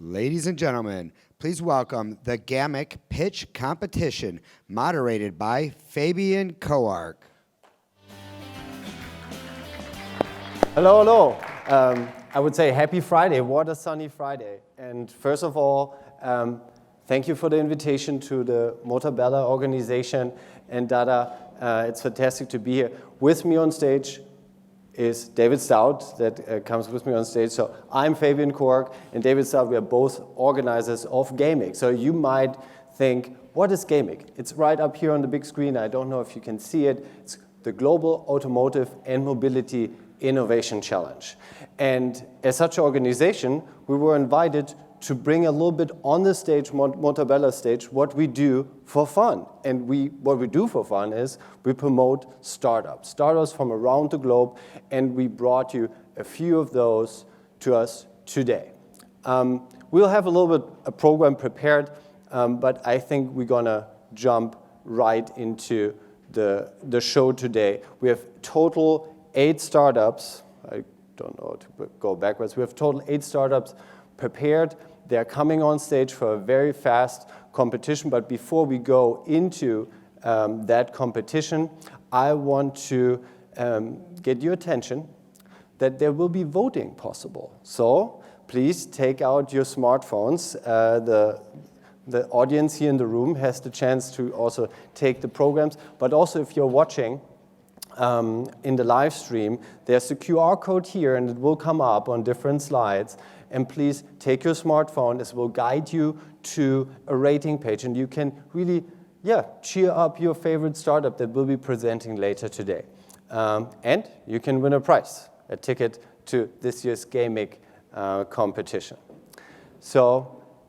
Ladies and gentlemen, please welcome the Gamik pitch competition moderated by Fabian Koark. Hello, hello. I would say happy Friday. What a sunny Friday. And first of all, thank you for the invitation to the Motabella organization and Dada. It's fantastic to be here. With me on stage is David Stout that comes with me on stage. So I'm Fabian Koark and David Stout. We are both organizers of GAMIC. So you might think, what is GAMIC? It's right up here on the big screen. I don't know if you can see it. It's the Global Automotive and Mobility Innovation Challenge. And as such an organization, we were invited to bring a little bit on the stage, Motabella stage, what we do for fun. And what we do for fun is we promote startups from around the globe, and we brought you a few of those to us today. We'll have a little bit a program prepared, but I think we're gonna jump right into the show today. We have total 8 startups. I don't know how to go backwards. We have total 8 startups prepared. They're coming on stage for a very fast competition. But before we go into that competition, I want to get your attention that there will be voting possible. So please take out your smartphones. The audience here in the room has the chance to also take the programs. But also if you're watching in the live stream, there's a QR code here, and it will come up on different slides. And please take your smartphone. This will guide you to a rating page, and you can really, cheer up your favorite startup that we'll be presenting later today. And you can win a prize, a ticket to this year's GAMIC competition.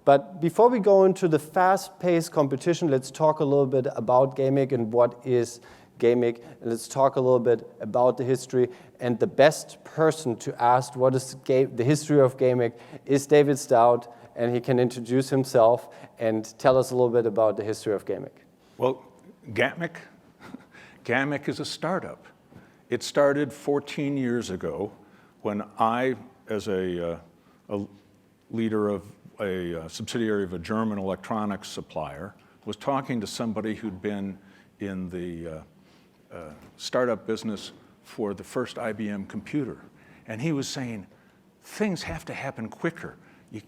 But before we go into the fast-paced competition, let's talk a little bit about GAMIC and what is GAMIC. Let's talk a little bit about the history. And the best person to ask what is the history of GAMIC is David Stout, and he can introduce himself and tell us a little bit about the history of GAMIC. Well, GAMIC is a startup. It started 14 years ago when I, as a leader of a subsidiary of a German electronics supplier, was talking to somebody who'd been in the startup business for the first IBM computer. And he was saying, things have to happen quicker.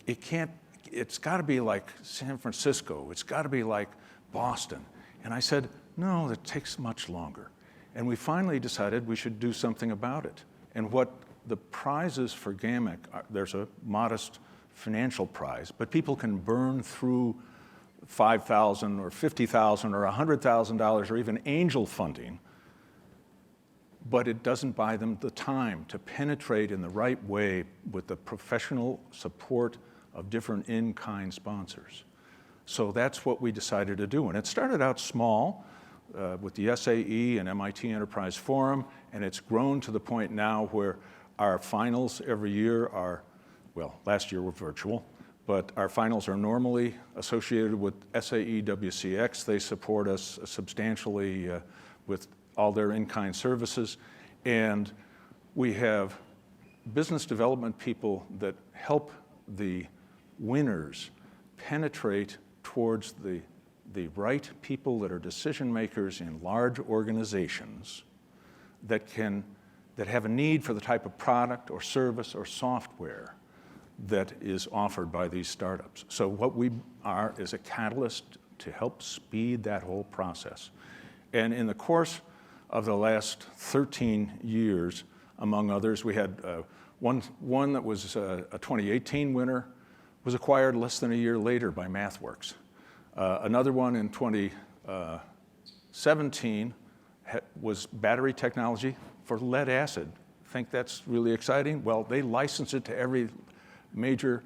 It's got to be like San Francisco. It's got to be like Boston. And I said, no, it takes much longer. And we finally decided we should do something about it. And what the prizes for GAMIC, there's a modest financial prize, but people can burn through $5,000 or $50,000 or $100,000 or even angel funding, but it doesn't buy them the time to penetrate in the right way with the professional support of different in-kind sponsors. So that's what we decided to do. And it started out small with the SAE and MIT Enterprise Forum, and it's grown to the point now where our finals every year are, well, last year were virtual, but our finals are normally associated with SAE WCX. They support us substantially with all their in-kind services. And we have business development people that help the winners penetrate towards the right people that are decision makers in large organizations that have a need for the type of product or service or software that is offered by these startups. So what we are is a catalyst to help speed that whole process. And in the course of the last 13 years, among others, we had one that was a 2018 winner, was acquired less than a year later by MathWorks. Another one in 2017 was battery technology for lead acid. Think that's really exciting? Well, they licensed it to every major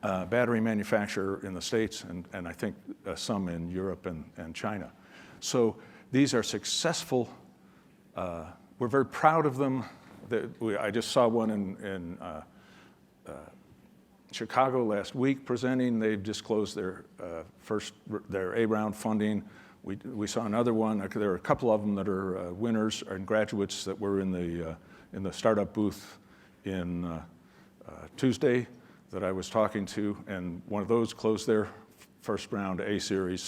battery manufacturer in the States and I think some in Europe and China. So these are successful. We're very proud of them. I just saw one in Chicago last week presenting. They've disclosed their A-round funding. We saw another one. There are a couple of them that are winners and graduates that were in the startup booth in Tuesday that I was talking to, and one of those closed their first round A series.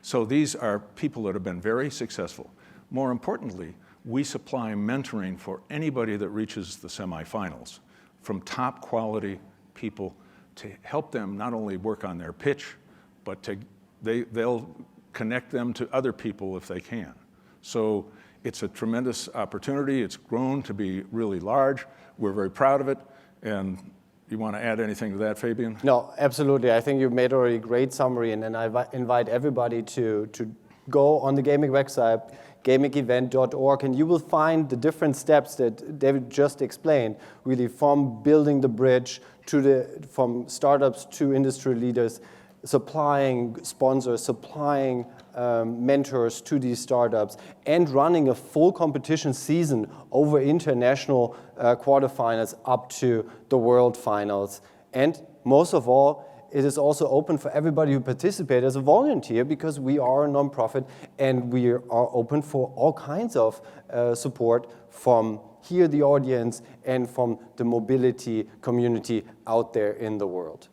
So these are people that have been very successful. More importantly, we supply mentoring for anybody that reaches the semifinals, from top quality people to help them not only work on their pitch, but they'll connect them to other people if they can. So it's a tremendous opportunity. It's grown to be really large. We're very proud of it. And you want to add anything to that, Fabian? No, absolutely. I think you made already a great summary, and then I invite everybody to go on the Gamik website, gamikevent.org, and you will find the different steps that David just explained, really from building the bridge from startups to industry leaders, supplying sponsors, supplying mentors to these startups, and running a full competition season over international quarterfinals up to the world finals. And most of all, it is also open for everybody who participates as a volunteer, because we are a nonprofit and we are open for all kinds of support from here, the audience, and from the mobility community out there in the world.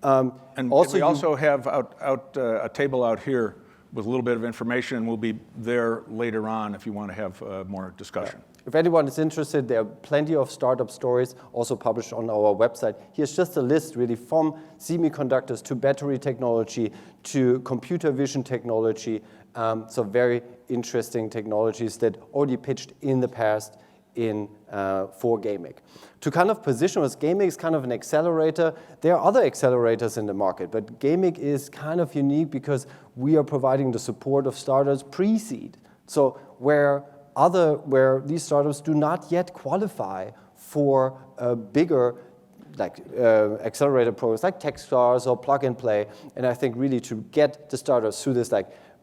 And we also have a table out here with a little bit of information, and we'll be there later on if you want to have more discussion. Yeah. If anyone is interested, there are plenty of startup stories also published on our website. Here's just a list really from semiconductors to battery technology to computer vision technology. So very interesting technologies that already pitched in the past for Gamik. To kind of position us, Gamik is kind of an accelerator. There are other accelerators in the market, but Gamik is kind of unique because we are providing the support of startups pre-seed. So where these startups do not yet qualify for bigger accelerator programs like Techstars or Plug and Play, and I think really to get the startups through this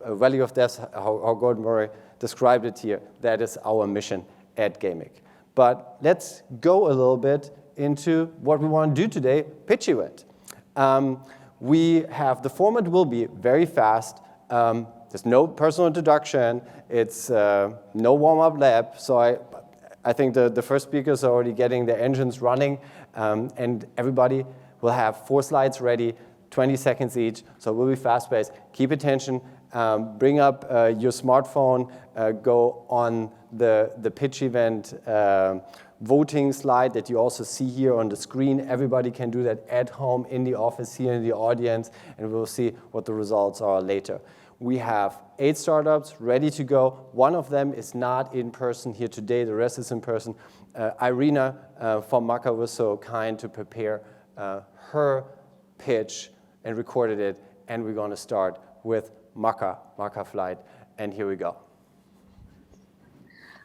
valley of death, how Gordon Murray described it here, that is our mission at Gamik. But let's go a little bit into what we want to do today, pitch event. The format will be very fast. There's no personal introduction. It's no warm-up lab. So I think the first speakers are already getting their engines running, and everybody will have 4 slides ready, 20 seconds each. So it will be fast-paced. Keep attention. Bring up your smartphone. Go on the pitch event voting slide that you also see here on the screen. Everybody can do that at home, in the office, here in the audience, and we'll see what the results are later. We have 8 startups ready to go. One of them is not in person here today. The rest is in person. Irina from Maka was so kind to prepare her pitch and recorded it. And we're going to start with Maka Flight. And here we go.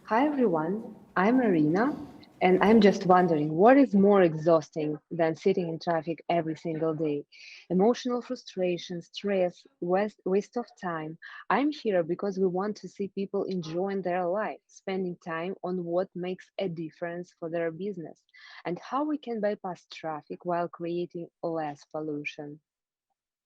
Hi, everyone. I'm Irina. And I'm just wondering, what is more exhausting than sitting in traffic every single day? Emotional frustration, stress, waste of time. I'm here because we want to see people enjoying their life, spending time on what makes a difference for their business, and how we can bypass traffic while creating less pollution.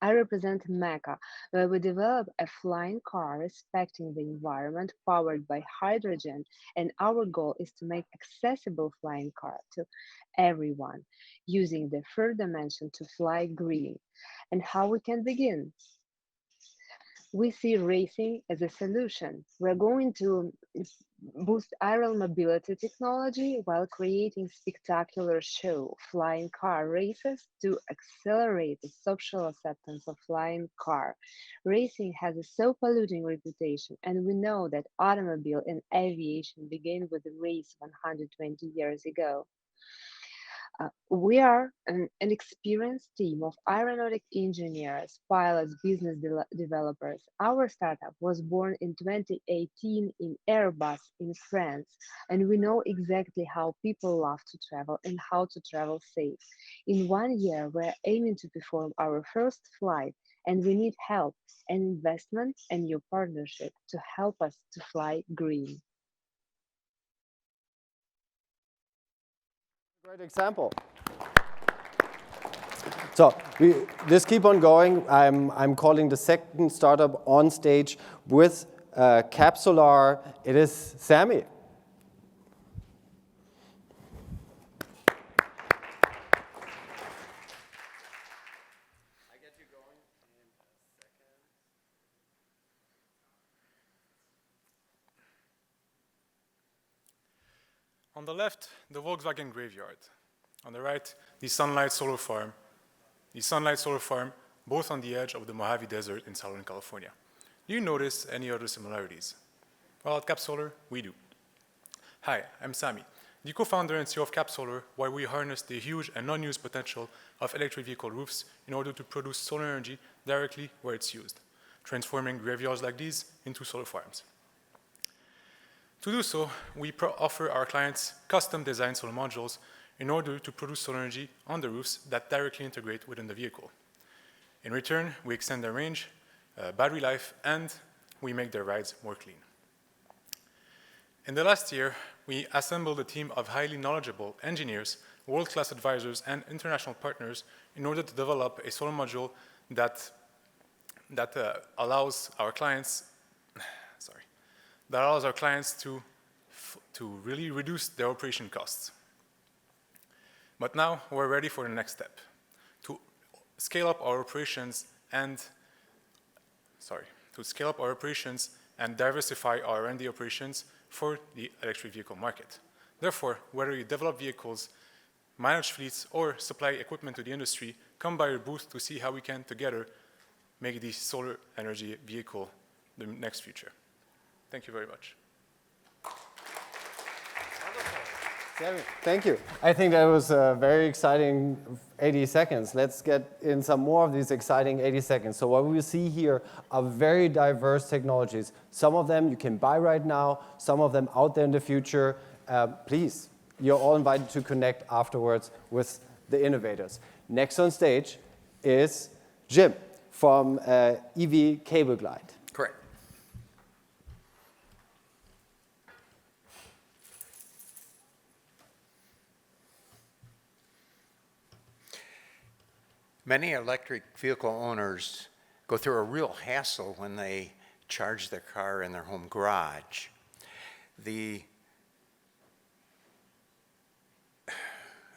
I represent Mecca, where we develop a flying car respecting the environment, powered by hydrogen, and our goal is to make accessible flying car to everyone, using the third dimension to fly green. And how we can begin? We see racing as a solution. We're going to boost aerial mobility technology while creating spectacular show flying car races to accelerate the social acceptance of flying car. Racing has a so polluting reputation, and we know that automobile and aviation began with a race 120 years ago. We are an experienced team of aeronautic engineers, pilots, business developers. Our startup was born in 2018 in Airbus in France, and we know exactly how people love to travel and how to travel safe. In 1 year, we're aiming to perform our first flight, and we need help and investment and your partnership to help us to fly green. Great example. So this keep on going. I'm calling the second startup on stage with Capsular. It is Sammy. On the left, the Volkswagen graveyard. On the right, the Sunlight Solar Farm. The Sunlight Solar Farm, both on the edge of the Mojave Desert in Southern California. Do you notice any other similarities? Well, at Cap Solar, we do. Hi, I'm Sami, the co-founder and CEO of Cap Solar, where we harness the huge and unused potential of electric vehicle roofs in order to produce solar energy directly where it's used, transforming graveyards like these into solar farms. To do so, we offer our clients custom-designed solar modules in order to produce solar energy on the roofs that directly integrate within the vehicle. In return, we extend their range, battery life, and we make their rides more clean. In the last year, we assembled a team of highly knowledgeable engineers, world-class advisors, and international partners in order to develop a solar module that allows our clients to really reduce their operation costs. But now we're ready for the next step, to scale up our operations and diversify our R&D operations for the electric vehicle market. Therefore, whether you develop vehicles, manage fleets, or supply equipment to the industry, come by our booth to see how we can together make the solar energy vehicle the next future. Thank you very much. Thank you. I think that was a very exciting 80 seconds. Let's get in some more of these exciting 80 seconds. So what we see here are very diverse technologies. Some of them you can buy right now, some of them out there in the future. Please, you're all invited to connect afterwards with the innovators. Next on stage is Jim from EV Cable Glide. Correct. Many electric vehicle owners go through a real hassle when they charge their car in their home garage.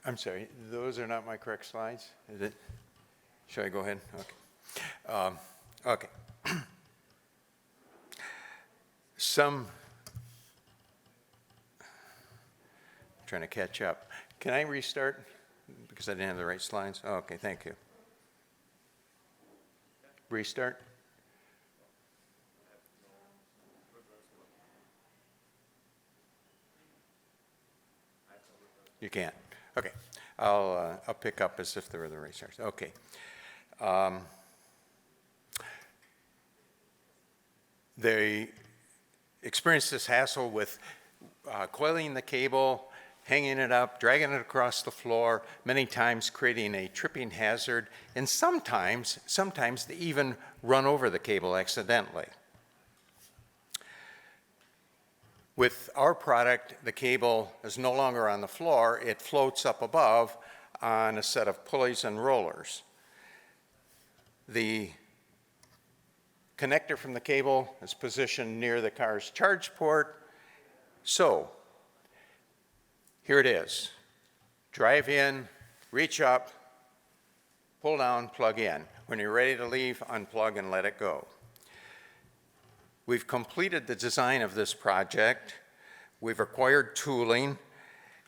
I'm sorry, those are not my correct slides? Is it? Should I go ahead? Okay. Okay. I'm trying to catch up. Can I restart? Because I didn't have the right slides? Oh, okay, thank you. Restart? You can't. Okay. I'll pick up as if they were the right starts. Okay. They experienced this hassle with coiling the cable, hanging it up, dragging it across the floor, many times creating a tripping hazard, and sometimes they even run over the cable accidentally. With our product, the cable is no longer on the floor, it floats up above on a set of pulleys and rollers. The connector from the cable is positioned near the car's charge port. So, here it is. Drive in, reach up, pull down, plug in. When you're ready to leave, unplug and let it go. We've completed the design of this project, we've acquired tooling,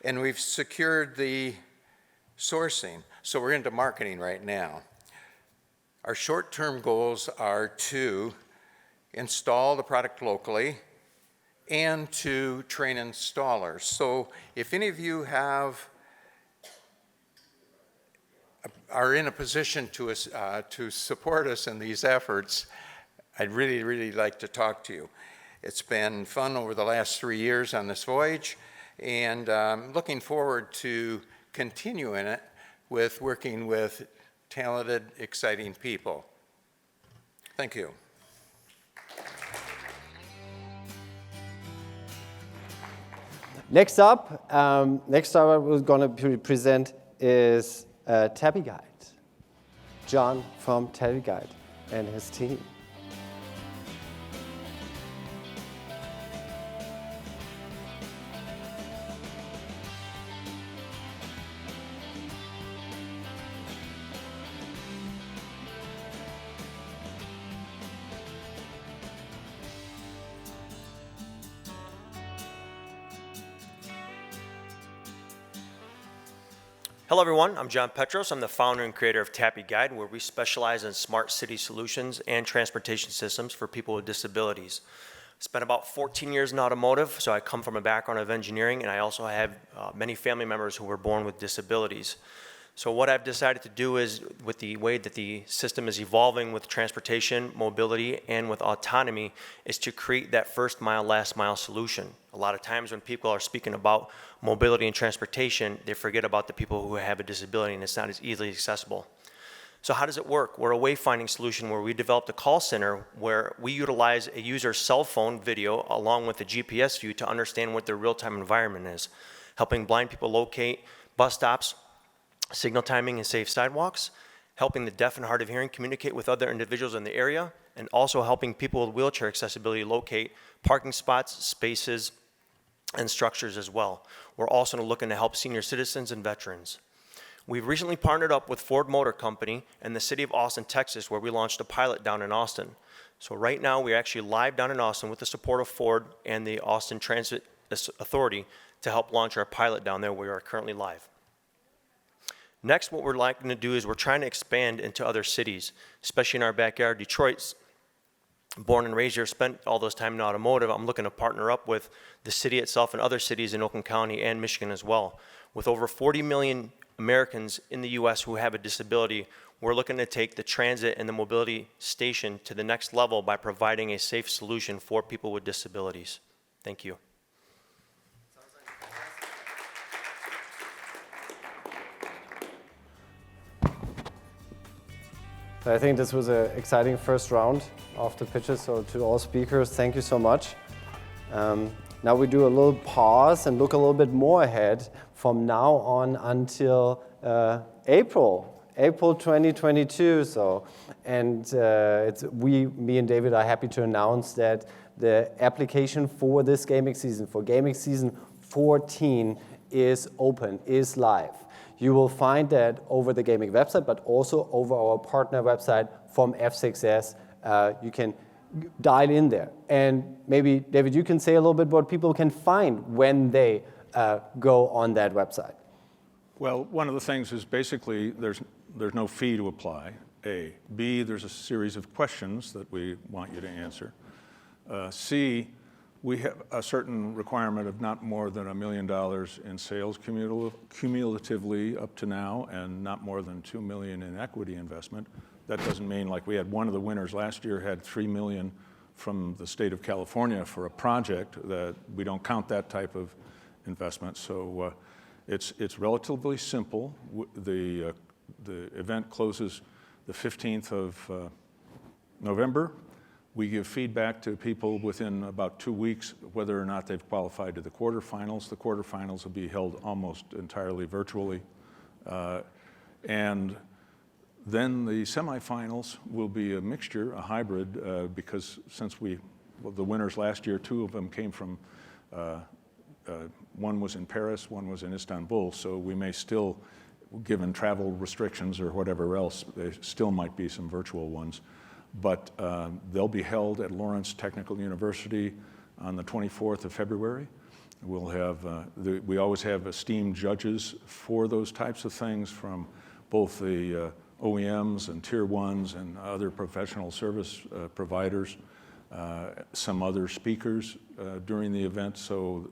and we've secured the sourcing. So we're into marketing right now. Our short-term goals are to install the product locally and to train installers. So if any of you are in a position to support us in these efforts, I'd really, really like to talk to you. It's been fun over the last 3 years on this voyage, and looking forward to continuing it with working with talented, exciting people. Thank you. Next up, we're going to present is Teleguide. John from Teleguide and his team. Hello everyone, I'm John Petros. I'm the founder and creator of Tappy Guide, where we specialize in smart city solutions and transportation systems for people with disabilities. Spent about 14 years in automotive, so I come from a background of engineering, and I also have many family members who were born with disabilities. So what I've decided to do is, with the way that the system is evolving with transportation, mobility, and with autonomy, is to create that first mile, last mile solution. A lot of times when people are speaking about mobility and transportation, they forget about the people who have a disability, and it's not as easily accessible. So how does it work? We're a wayfinding solution where we developed a call center where we utilize a user's cell phone video along with a GPS view to understand what their real-time environment is, helping blind people locate bus stops, signal timing and safe sidewalks, helping the deaf and hard of hearing communicate with other individuals in the area, and also helping people with wheelchair accessibility locate parking spots, spaces, and structures as well. We're also looking to help senior citizens and veterans. We've recently partnered up with Ford Motor Company and the city of Austin, Texas, where we launched a pilot down in Austin. So right now we're actually live down in Austin with the support of Ford and the Austin Transit Authority to help launch our pilot down there. We are currently live. Next, what we're looking to do is we're trying to expand into other cities, especially in our backyard. Detroit's born and raised here, spent all those time in automotive. I'm looking to partner up with the city itself and other cities in Oakland County and Michigan as well. With over 40 million Americans in the US who have a disability, we're looking to take the transit and the mobility station to the next level by providing a safe solution for people with disabilities. Thank you. So I think this was an exciting first round of the pitches, so to all speakers, thank you so much. Now we do a little pause and look a little bit more ahead from now on until April 2022. Me and David are happy to announce that the application for this Gamik season, for Gamik season 14, is open, is live. You will find that over the Gamik website, but also over our partner website from F6S. You can dial in there. And maybe, David, you can say a little bit what people can find when they go on that website. Well, one of the things is basically there's no fee to apply, A. B, there's a series of questions that we want you to answer. C, we have a certain requirement of not more than $1 million in sales cumulatively up to now, and not more than $2 million in equity investment. That doesn't mean, like we had one of the winners last year had $3 million from the state of California for a project that we don't count that type of investment. So it's relatively simple. The event closes the 15th of November. We give feedback to people within about 2 weeks whether or not they've qualified to the quarterfinals. The quarterfinals will be held almost entirely virtually. And then the semifinals will be a mixture, a hybrid, because since the winners last year, 2 of them came from, one was in Paris, one was in Istanbul, so we may still, given travel restrictions or whatever else, there still might be some virtual ones. But they'll be held at Lawrence Technical University on the 24th of February. We'll have, we always have esteemed judges for those types of things from both the OEMs and Tier 1s and other professional service providers, some other speakers during the event. So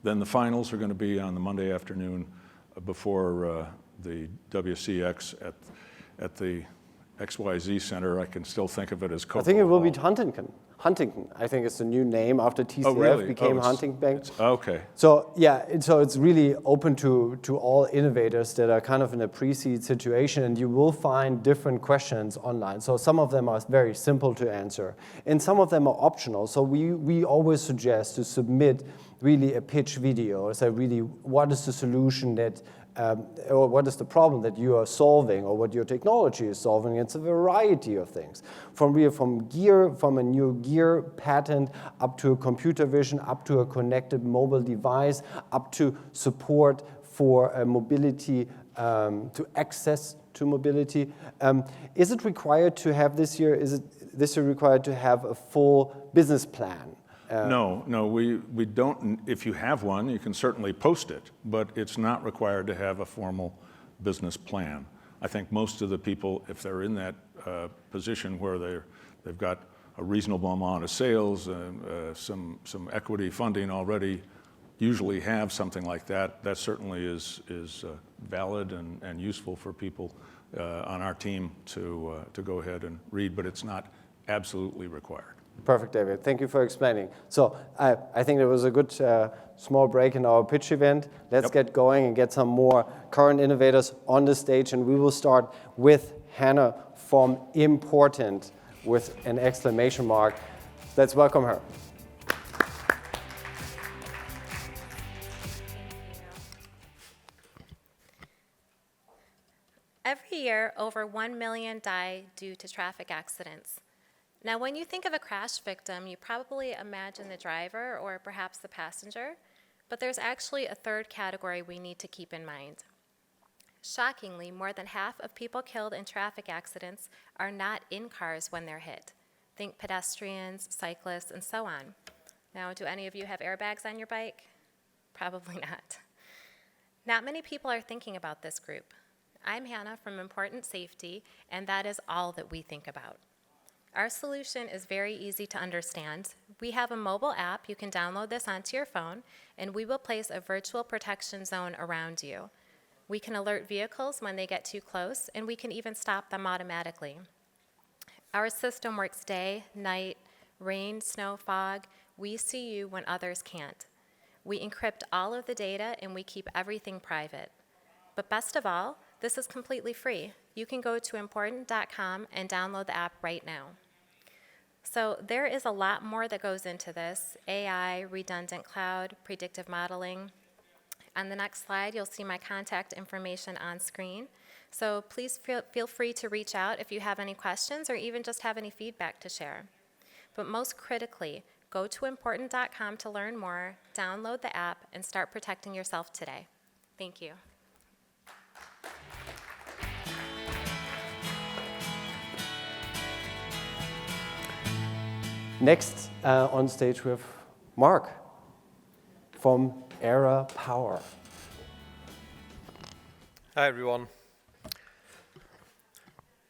then the finals are going to be on the Monday afternoon before the WCX at the XYZ Center. I can still think of it as Copa I think it will be Hall. Huntington. Huntington, I think it's the new name after TCF Oh, really? became Huntington. Okay. So yeah, so it's really open to all innovators that are kind of in a pre-seed situation, and you will find different questions online. So some of them are very simple to answer, and some of them are optional. So we always suggest to submit really a pitch video, so really what is the solution that or what is the problem that you are solving, or what your technology is solving. It's a variety of things, from a new gear patent, up to a computer vision, up to a connected mobile device, up to support for mobility, to access to mobility. Is it required to have this year? Is it this year required to have a full business plan? No, we don't. If you have one, you can certainly post it, but it's not required to have a formal business plan. I think most of the people, if they're in that position where they've got a reasonable amount of sales, some equity funding already, usually have something like that. That certainly is valid and useful for people on our team to go ahead and read, but it's not absolutely required. Perfect, David. Thank you for explaining. So I think there was a good small break in our pitch event. Let's get going and get some more current innovators on the stage, and we will start with Hannah from Important with an exclamation mark. Let's welcome her. Every year, over 1 million die due to traffic accidents. Now, when you think of a crash victim, you probably imagine the driver or perhaps the passenger, but there's actually a third category we need to keep in mind. Shockingly, more than half of people killed in traffic accidents are not in cars when they're hit. Think pedestrians, cyclists, and so on. Now, do any of you have airbags on your bike? Probably not. Not many people are thinking about this group. I'm Hannah from Important Safety, and that is all that we think about. Our solution is very easy to understand. We have a mobile app. You can download this onto your phone, and we will place a virtual protection zone around you. We can alert vehicles when they get too close, and we can even stop them automatically. Our system works day, night, rain, snow, fog. We see you when others can't. We encrypt all of the data, and we keep everything private. But best of all, this is completely free. You can go to important.com and download the app right now. So there is a lot more that goes into this: AI, redundant cloud, predictive modeling. On the next slide, you'll see my contact information on screen. So please feel free to reach out if you have any questions or even just have any feedback to share. But most critically, go to important.com to learn more, download the app, and start protecting yourself today. Thank you. Next on stage we have Mark from Era Power. Hi everyone.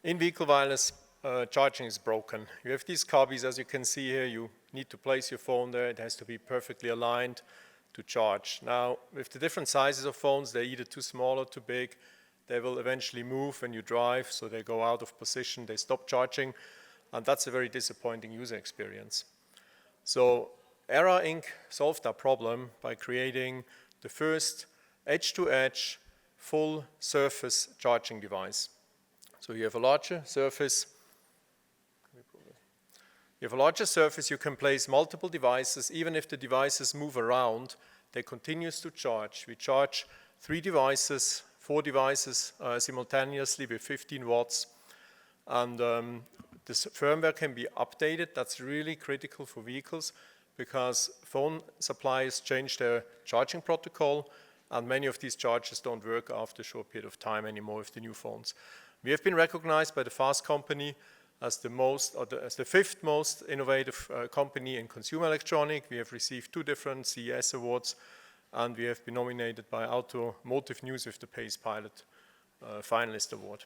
In-vehicle wireless charging is broken. You have these cubbies, as you can see here. You need to place your phone there. It has to be perfectly aligned to charge. Now, with the different sizes of phones, they're either too small or too big. They will eventually move when you drive, so they go out of position, they stop charging, and that's a very disappointing user experience. So Era Inc. solved that problem by creating the first edge-to-edge full surface charging device. So you have a larger surface. You can place multiple devices. Even if the devices move around, they continue to charge. We charge 4 devices simultaneously with 15 watts. And this firmware can be updated. That's really critical for vehicles because phone suppliers change their charging protocol, and many of these chargers don't work after a short period of time anymore with the new phones. We have been recognized by the Fast Company as the 5th most innovative company in consumer electronics. We have received 2 different CES awards, and we have been nominated by Automotive News with the PACE Pilot Finalist Award.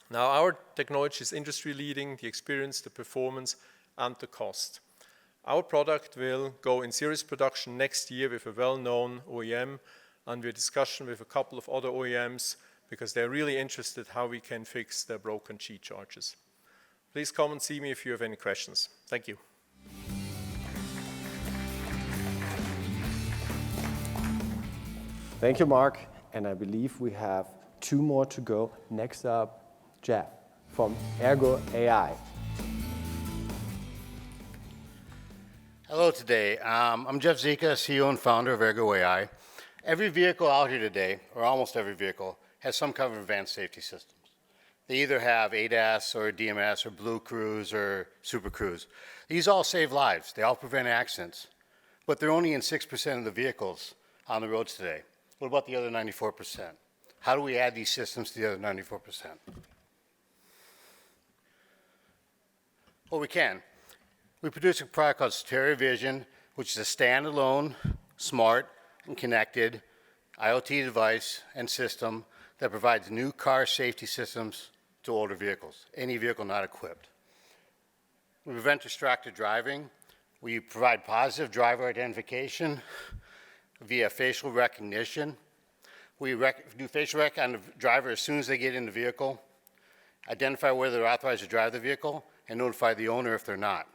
Now, our technology is industry leading, the experience, the performance, and the cost. Our product will go in series production next year with a well-known OEM, and we're in discussion with a couple of other OEMs because they're really interested how we can fix their broken Qi chargers. Please come and see me if you have any questions. Thank you. Thank you, Mark. And I believe we have 2 more to go. Next up, Jeff from Ergo Ai. Hello today. I'm Jeff Zika, CEO and founder of Ergo Ai. Every vehicle out here today, or almost every vehicle, has some kind of advanced safety systems. They either have ADAS or DMS or Blue Cruise or Super Cruise. These all save lives. They all prevent accidents. But they're only in 6% of the vehicles on the roads today. What about the other 94%? How do we add these systems to the other 94%? Well, we can. We produce a product called Soteria Vision, which is a standalone, smart, and connected IoT device and system that provides new car safety systems to older vehicles, any vehicle not equipped. We prevent distracted driving. We provide positive driver identification via facial recognition. We do facial rec on the driver as soon as they get in the vehicle, identify whether they're authorized to drive the vehicle, and notify the owner if they're not,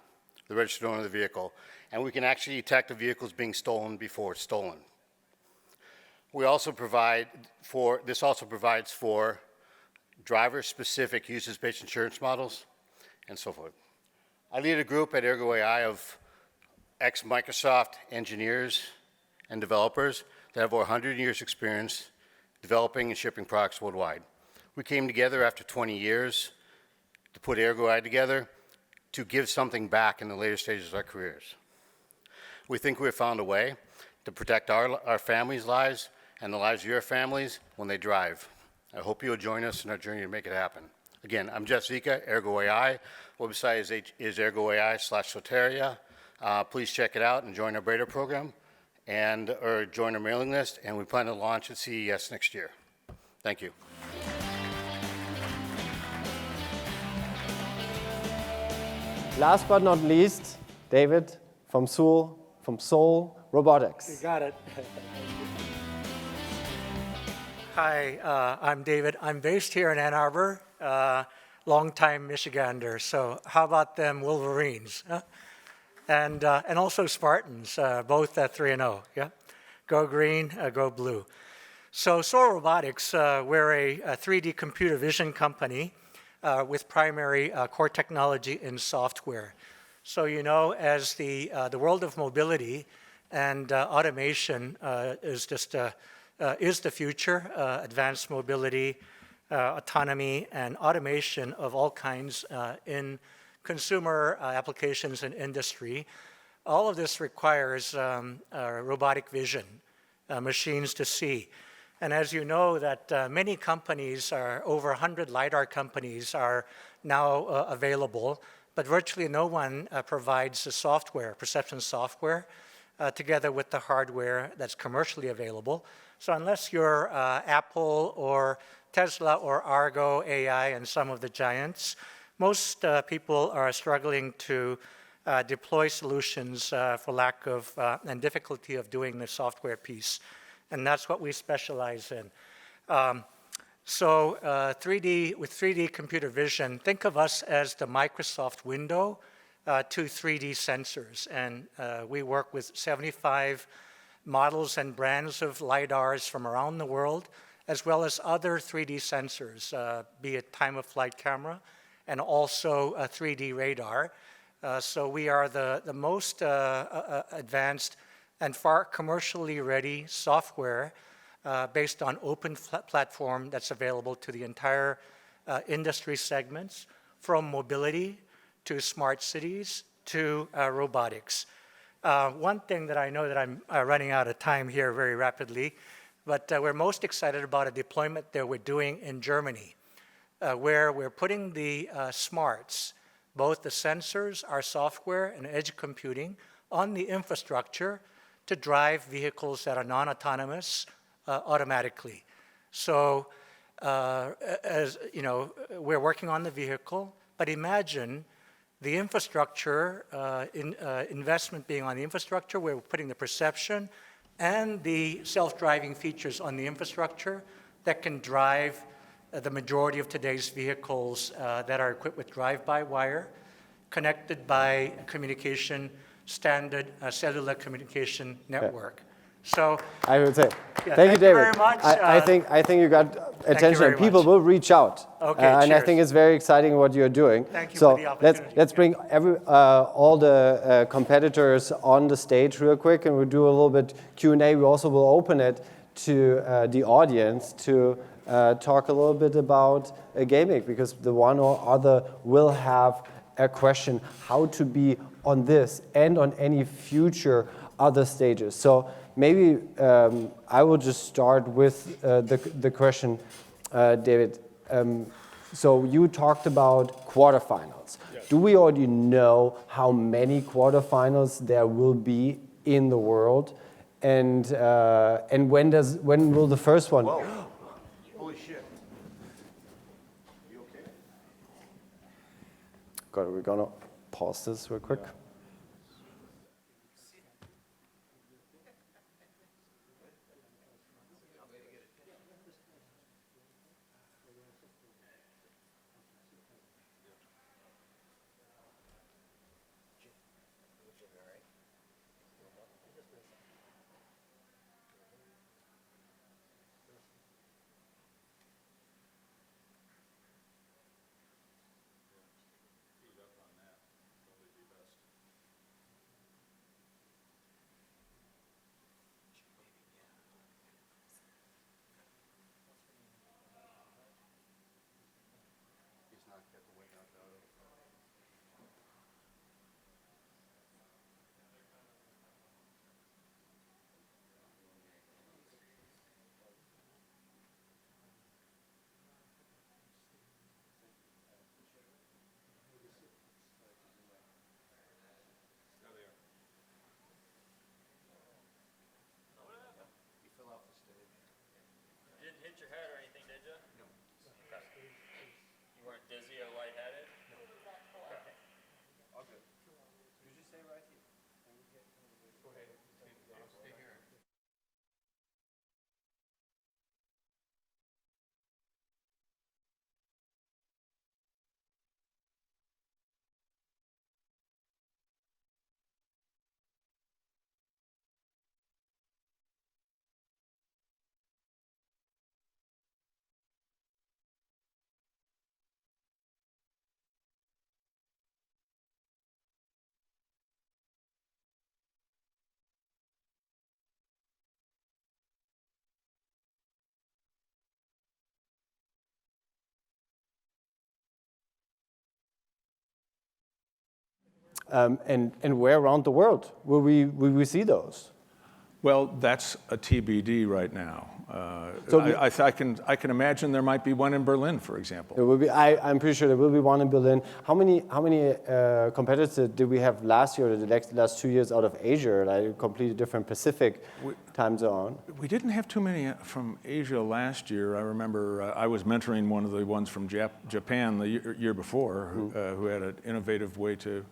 the registered owner of the vehicle. And we can actually detect the vehicles being stolen before it's stolen. We also provide for, this also provides for driver-specific usage-based insurance models and so forth. I lead a group at Ergo Ai of ex-Microsoft engineers and developers that have over 100 years experience developing and shipping products worldwide. We came together after 20 years to put Ergo Ai together to give something back in the later stages of our careers. We think we have found a way to protect our families' lives and the lives of your families when they drive. I hope you'll join us in our journey to make it happen. Again, I'm Jeff Zika, Ergo Ai. Website is ergoai.com/Soteria. Please check it out and join our beta program or join our mailing list, and we plan to launch at CES next year. Thank you. Last but not least, David from Seoul Robotics. You got it. Hi, I'm David. I'm based here in Ann Arbor, longtime Michigander. So how about them Wolverines? Huh? And also Spartans, both 3-0. Yeah, go green, go blue. So Seoul Robotics, we're a 3D computer vision company with primary core technology in software. So you know, as the world of mobility and automation is the future, advanced mobility, autonomy, and automation of all kinds in consumer applications and industry. All of this requires robotic vision, machines to see. And as you know, that many companies, over 100 LiDAR companies are now available, but virtually no one provides the software, perception software, together with the hardware that's commercially available. So unless you're Apple or Tesla or Ergo Ai and some of the giants, most people are struggling to deploy solutions for lack of and difficulty of doing the software piece. And that's what we specialize in. So 3D computer vision, think of us as the Microsoft window to 3D sensors. And we work with 75 models and brands of LiDARs from around the world, as well as other 3D sensors, be it time-of-flight camera, and also a 3D radar. So we are the most advanced and far commercially ready software based on open platform that's available to the entire industry segments, from mobility to smart cities to robotics. One thing that I know that I'm running out of time here very rapidly, but we're most excited about a deployment that we're doing in Germany, where we're putting the smarts, both the sensors, our software, and edge computing on the infrastructure to drive vehicles that are non-autonomous automatically. So, as you know, we're working on the vehicle, but imagine the infrastructure, investment being on the infrastructure, we're putting the perception and the self-driving features on the infrastructure that can drive the majority of today's vehicles that are equipped with drive-by-wire, connected by communication, standard cellular communication network. So I would say, yeah, thank you, David. very much. I think you got attention, and people will reach out. Okay, and I cheers. think it's very exciting what you're doing. Thank you so for the opportunity. let's bring all the competitors on the stage real quick, and we'll do a little bit Q&A. We also will open it to the audience to talk a little bit about Gamik, because the one or other will have a question how to be on this and on any future other stages. So maybe I will just start with the question, David. So you talked about quarterfinals. Yes. do we already know how many quarterfinals there will be in the world? And when will the first one? Whoa. Holy shit. You okay? We're gonna pause this real quick. Didn't hit your head or anything, did you? No. Okay. You weren't dizzy or lightheaded? No. Okay. All good. You just stay right here. Go ahead. Stay here. And where around the world will we see those? Well, that's a TBD right now. So I can imagine there might be one in Berlin, for example. There will be. I'm pretty sure there will be one in Berlin. How many competitors did we have last year or the last 2 years out of Asia, like a completely different Pacific time zone? We didn't have too many from Asia last year. I remember I was mentoring one of the ones from Japan the year before, who had an innovative way to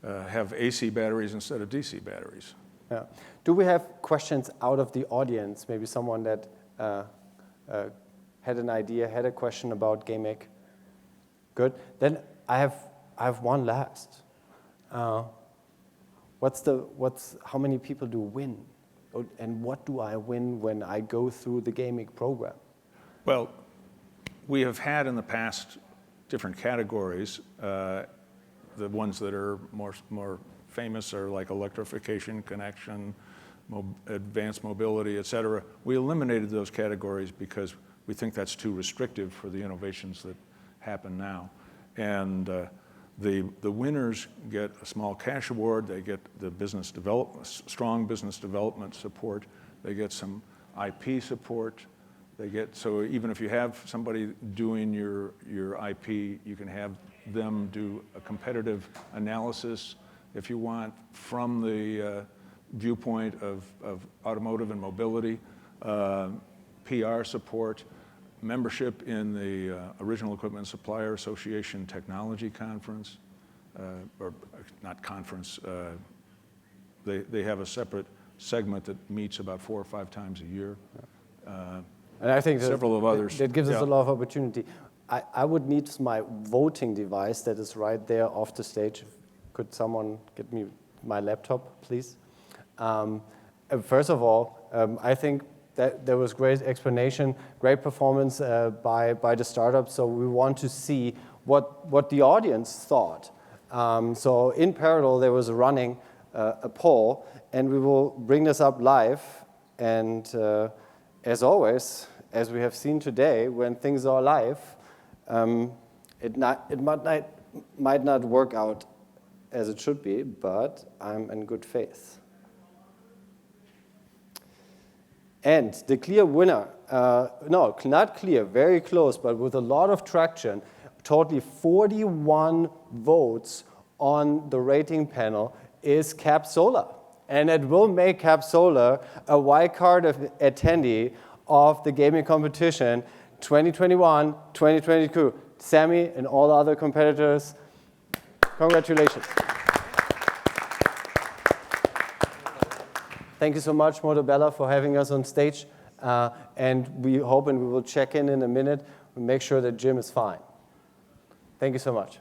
have AC batteries instead of DC batteries. Yeah. Do we have questions out of the audience? Maybe someone that had an idea, had a question about Gamik? Good. Then I have one last. How many people do win? And what do I win when I go through the Gamik program? Well, we have had in the past different categories. The ones that are more famous are like electrification, connection, advanced mobility, et cetera. We eliminated those categories because we think that's too restrictive for the innovations that happen now. And the winners get a small cash award. They get the business development, strong business development support. They get some IP support. So even if you have somebody doing your IP, you can have them do a competitive analysis, if you want, from the viewpoint of automotive and mobility, PR support, membership in the Original Equipment Supplier Association Technology Conference, or not conference, they have a separate segment that meets about 4 or 5 times a year. And I think several of others. That gives us a lot of opportunity. I would need my voting device that is right there off the stage. Could someone get me my laptop, please? First of all, I think that there was great explanation, great performance by the startup. So we want to see what the audience thought. So in parallel, there was running a poll, and we will bring this up live. And as always, as we have seen today, when things are live, it might not work out as it should be, but I'm in good faith. And the clear winner, no, not clear, very close, but with a lot of traction, totally 41 votes on the rating panel is Cap Solar. And it will make Cap Solar a wildcard attendee of the gaming competition 2021, 2022. Sammy and all the other competitors, congratulations. Thank you so much, Motabella, for having us on stage. And we hope and we will check in a minute and make sure that Jim is fine. Thank you so much.